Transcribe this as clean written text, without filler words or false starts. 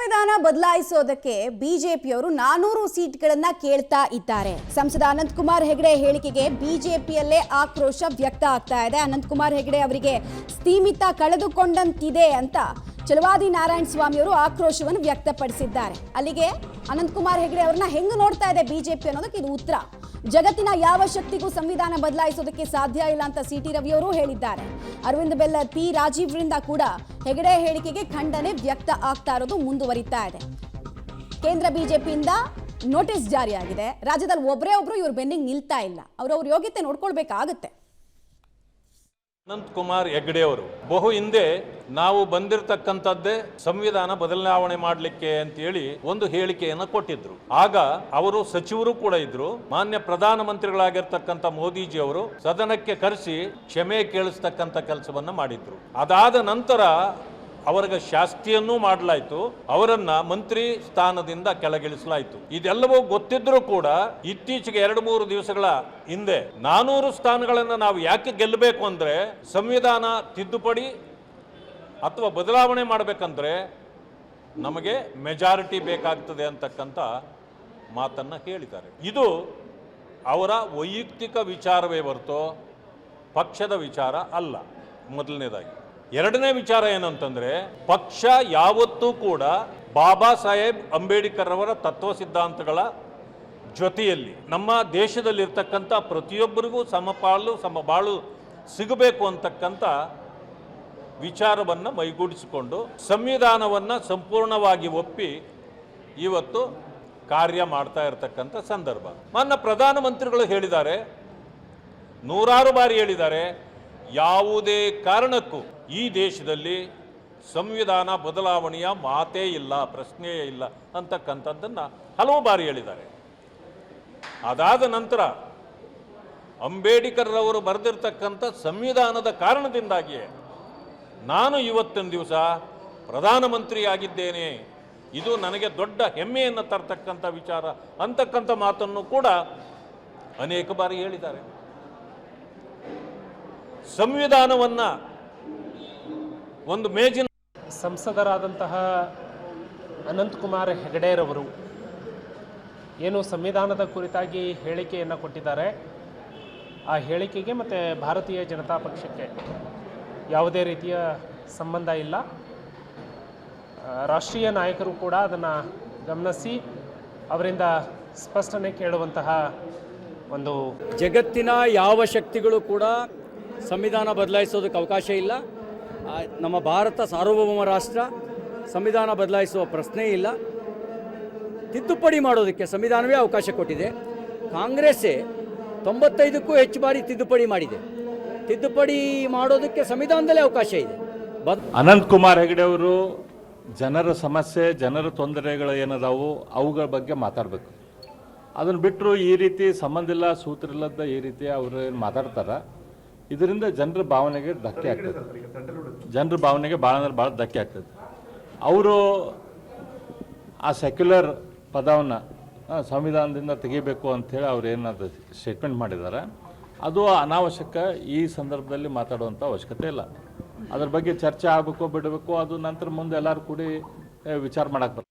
ಸಂವಿಧಾನ ಬದಲಾಯಿಸೋದಕ್ಕೆ ಬಿಜೆಪಿಯವರು 400 ಸೀಟ್ಗಳನ್ನ ಕೇಳ್ತಾ ಇದ್ದಾರೆ. ಸಂಸದ ಅನಂತಕುಮಾರ್ ಹೆಗಡೆ ಹೇಳಿಕೆಗೆ ಬಿಜೆಪಿಯಲ್ಲೇ ಆಕ್ರೋಶ ವ್ಯಕ್ತ ಆಗ್ತಾ ಇದೆ. ಅನಂತಕುಮಾರ್ ಹೆಗಡೆ ಅವರಿಗೆ ಸ್ಥೀಮಿತ ಕಳೆದುಕೊಂಡಂತಿದೆ ಅಂತ ಚಲವಾದಿ ನಾರಾಯಣ ಸ್ವಾಮಿ ಅವರು ಆಕ್ರೋಶವನ್ನು ವ್ಯಕ್ತಪಡಿಸಿದ್ದಾರೆ. ಅಲ್ಲಿಗೆ ಅನಂತಕುಮಾರ್ ಹೆಗಡೆ ಅವರನ್ನ ಹೆಂಗೆ ನೋಡ್ತಾ ಇದೆ ಬಿಜೆಪಿ ಅನ್ನೋದಕ್ಕೆ ಇದು ಉತ್ತರ. ಜಗತ್ತಿನ ಯಾವ ಶಕ್ತಿಗೂ ಸಂವಿಧಾನ ಬದಲಾಯಿಸೋದಕ್ಕೆ ಸಾಧ್ಯ ಇಲ್ಲ ಅಂತ ಸಿಟಿ ರವಿ ಅವರು ಹೇಳಿದ್ದಾರೆ. ಅರವಿಂದ್ ಬೆಲ್ಲದ್, ಪಿ ರಾಜೀವ್ರಿಂದ ಕೂಡ ಹೆಗಡೆ ಹೇಳಿಕೆಗೆ ಖಂಡನೆ ವ್ಯಕ್ತ ಆಗ್ತಾ ಇರೋದು ಮುಂದುವರಿತಾ ಇದೆ. ಕೇಂದ್ರ ಬಿಜೆಪಿಯಿಂದ ನೋಟಿಸ್ ಜಾರಿಯಾಗಿದೆ. ರಾಜ್ಯದಲ್ಲಿ ಒಬ್ಬರು ಇವ್ರ ಬೆನ್ನಿಗೆ ನಿಲ್ತಾ ಇಲ್ಲ. ಅವ್ರವ್ರ ಯೋಗ್ಯತೆ ನೋಡ್ಕೊಳ್ಬೇಕಾಗುತ್ತೆ. ಅನಂತಕುಮಾರ್ ಹೆಗಡೆ ಅವರು ಬಹು ಹಿಂದೆ ನಾವು ಬಂದಿರತಕ್ಕಂಥದ್ದೇ ಸಂವಿಧಾನ ಬದಲಾವಣೆ ಮಾಡಲಿಕ್ಕೆ ಅಂತ ಹೇಳಿ ಒಂದು ಹೇಳಿಕೆಯನ್ನು ಕೊಟ್ಟಿದ್ರು. ಆಗ ಅವರು ಸಚಿವರು ಕೂಡ ಇದ್ರು. ಮಾನ್ಯ ಪ್ರಧಾನಮಂತ್ರಿಗಳಾಗಿರ್ತಕ್ಕಂಥ ಮೋದಿಜಿ ಅವರು ಸದನಕ್ಕೆ ಕರೆಸಿ ಕ್ಷಮೆ ಕೇಳಿಸ್ತಕ್ಕಂಥ ಕೆಲಸವನ್ನ ಮಾಡಿದ್ರು. ಅದಾದ ನಂತರ ಅವರಿಗೆ ಶಾಸ್ತಿಯನ್ನೂ ಮಾಡಲಾಯಿತು. ಅವರನ್ನ ಮಂತ್ರಿ ಸ್ಥಾನದಿಂದ ಕೆಳಗಿಳಿಸಲಾಯಿತು. ಇದೆಲ್ಲವೂ ಗೊತ್ತಿದ್ರೂ ಕೂಡ ಇತ್ತೀಚೆಗೆ 2-3 ದಿವಸಗಳ ಹಿಂದೆ 400 ಸ್ಥಾನಗಳನ್ನು ನಾವು ಯಾಕೆ ಗೆಲ್ಲಬೇಕು ಅಂದ್ರೆ ಸಂವಿಧಾನ ತಿದ್ದುಪಡಿ ಅಥವಾ ಬದಲಾವಣೆ ಮಾಡಬೇಕಂದ್ರೆ ನಮಗೆ ಮೆಜಾರಿಟಿ ಬೇಕಾಗ್ತದೆ ಅಂತಕ್ಕಂಥ ಮಾತನ್ನ ಹೇಳಿದ್ದಾರೆ. ಇದು ಅವರ ವೈಯಕ್ತಿಕ ವಿಚಾರವೇ ಹೊರತು ಪಕ್ಷದ ವಿಚಾರ ಅಲ್ಲ. ಮೊದಲನೇದಾಗಿ. ಎರಡನೇ ವಿಚಾರ ಏನಂತಂದ್ರೆ ಪಕ್ಷ ಯಾವತ್ತೂ ಕೂಡ ಬಾಬಾ ಸಾಹೇಬ್ ಅಂಬೇಡ್ಕರ್ ಅವರ ತತ್ವ ಸಿದ್ಧಾಂತಗಳ ಜೊತೆಯಲ್ಲಿ ನಮ್ಮ ದೇಶದಲ್ಲಿರ್ತಕ್ಕಂಥ ಪ್ರತಿಯೊಬ್ಬರಿಗೂ ಸಮಪಾಲು ಸಮಬಾಳು ಸಿಗಬೇಕು ಅಂತಕ್ಕಂಥ ವಿಚಾರವನ್ನು ಮೈಗೂಡಿಸಿಕೊಂಡು ಸಂವಿಧಾನವನ್ನು ಸಂಪೂರ್ಣವಾಗಿ ಒಪ್ಪಿ ಇವತ್ತು ಕಾರ್ಯ ಮಾಡ್ತಾ ಇರತಕ್ಕಂಥ ಸಂದರ್ಭ. ಮಾನ್ಯ ಪ್ರಧಾನಮಂತ್ರಿಗಳು ಹೇಳಿದ್ದಾರೆ, ನೂರಾರು ಬಾರಿ ಹೇಳಿದ್ದಾರೆ, ಯಾವುದೇ ಕಾರಣಕ್ಕೂ ಈ ದೇಶದಲ್ಲಿ ಸಂವಿಧಾನ ಬದಲಾವಣೆಯ ಮಾತೇ ಇಲ್ಲ, ಪ್ರಶ್ನೆಯೇ ಇಲ್ಲ ಅಂತಕ್ಕಂಥದ್ದನ್ನು ಹಲವು ಬಾರಿ ಹೇಳಿದ್ದಾರೆ. ಅದಾದ ನಂತರ ಅಂಬೇಡ್ಕರ್ ಅವರು ಬರೆದಿರ್ತಕ್ಕಂಥ ಸಂವಿಧಾನದ ಕಾರಣದಿಂದಾಗಿಯೇ ನಾನು ಇವತ್ತಿನ ದಿವಸ ಪ್ರಧಾನಮಂತ್ರಿಯಾಗಿದ್ದೇನೆ, ಇದು ನನಗೆ ದೊಡ್ಡ ಹೆಮ್ಮೆಯನ್ನು ತರ್ತಕ್ಕಂಥ ವಿಚಾರ ಅಂತಕ್ಕಂಥ ಮಾತನ್ನು ಕೂಡ ಅನೇಕ ಬಾರಿ ಹೇಳಿದ್ದಾರೆ. ಸಂವಿಧಾನವನ್ನ ಒಂದು ಮೇಜಿನ ಸಂಸದರಾದಂತಹ ಅನಂತಕುಮಾರ್ ಹೆಗಡೆರವರು ಏನು ಸಂವಿಧಾನದ ಕುರಿತಾಗಿ ಹೇಳಿಕೆಯನ್ನು ಕೊಟ್ಟಿದ್ದಾರೆ, ಆ ಹೇಳಿಕೆಗೆ ಮತ್ತು ಭಾರತೀಯ ಜನತಾ ಪಕ್ಷಕ್ಕೆ ಯಾವುದೇ ರೀತಿಯ ಸಂಬಂಧ ಇಲ್ಲ. ರಾಷ್ಟ್ರೀಯ ನಾಯಕರು ಕೂಡ ಅದನ್ನು ಗಮನಿಸಿ ಅವರಿಂದ ಸ್ಪಷ್ಟನೆ ಕೇಳುವಂತಹ ಒಂದು ಜಗತ್ತಿನ ಯಾವ ಶಕ್ತಿಗಳು ಕೂಡ ಸಂವಿಧಾನ ಬದಲಾಯಿಸೋದಕ್ಕೆ ಅವಕಾಶ ಇಲ್ಲ. ನಮ್ಮ ಭಾರತ ಸಾರ್ವಭೌಮ ರಾಷ್ಟ್ರ, ಸಂವಿಧಾನ ಬದಲಾಯಿಸುವ ಪ್ರಶ್ನೆ ಇಲ್ಲ. ತಿದ್ದುಪಡಿ ಮಾಡೋದಕ್ಕೆ ಸಂವಿಧಾನವೇ ಅವಕಾಶ ಕೊಟ್ಟಿದೆ. ಕಾಂಗ್ರೆಸ್ಸೇ 95ಕ್ಕೂ ಹೆಚ್ಚು ಬಾರಿ ತಿದ್ದುಪಡಿ ಮಾಡಿದೆ. ತಿದ್ದುಪಡಿ ಮಾಡೋದಕ್ಕೆ ಸಂವಿಧಾನದಲ್ಲೇ ಅವಕಾಶ ಇದೆ. ಅನಂತಕುಮಾರ್ ಹೆಗಡೆ ಅವರು ಜನರ ಸಮಸ್ಯೆ, ಜನರ ತೊಂದರೆಗಳು ಏನದಾವು ಅವುಗಳ ಬಗ್ಗೆ ಮಾತಾಡಬೇಕು. ಅದನ್ನು ಬಿಟ್ಟರು ಈ ರೀತಿ ಸಂಬಂಧ ಇಲ್ಲ, ಸೂತ್ರ ಇಲ್ಲದ ಈ ರೀತಿ ಅವರು ಏನು ಮಾತಾಡ್ತಾರ, ಇದರಿಂದ ಜನರ ಭಾವನೆಗೆ ಧಕ್ಕೆ ಆಗ್ತದೆ. ಜನರ ಭಾವನೆಗೆ ಭಾಳ ಧಕ್ಕೆ ಆಗ್ತದೆ. ಅವರು ಆ ಸೆಕ್ಯುಲರ್ ಪದವನ್ನು ಸಂವಿಧಾನದಿಂದ ತೆಗಿಬೇಕು ಅಂಥೇಳಿ ಅವ್ರು ಏನಾದ್ರು ಸ್ಟೇಟ್ಮೆಂಟ್ ಮಾಡಿದ್ದಾರೆ, ಅದು ಅನಾವಶ್ಯಕ. ಈ ಸಂದರ್ಭದಲ್ಲಿ ಮಾತಾಡುವಂಥ ಅವಶ್ಯಕತೆ ಇಲ್ಲ. ಅದ್ರ ಬಗ್ಗೆ ಚರ್ಚೆ ಆಗಬೇಕು ಬಿಡಬೇಕು, ಅದು ನಂತರ ಮುಂದೆ ಎಲ್ಲರೂ ಕೂಡಿ ವಿಚಾರ ಮಾಡಕ್ಕೆ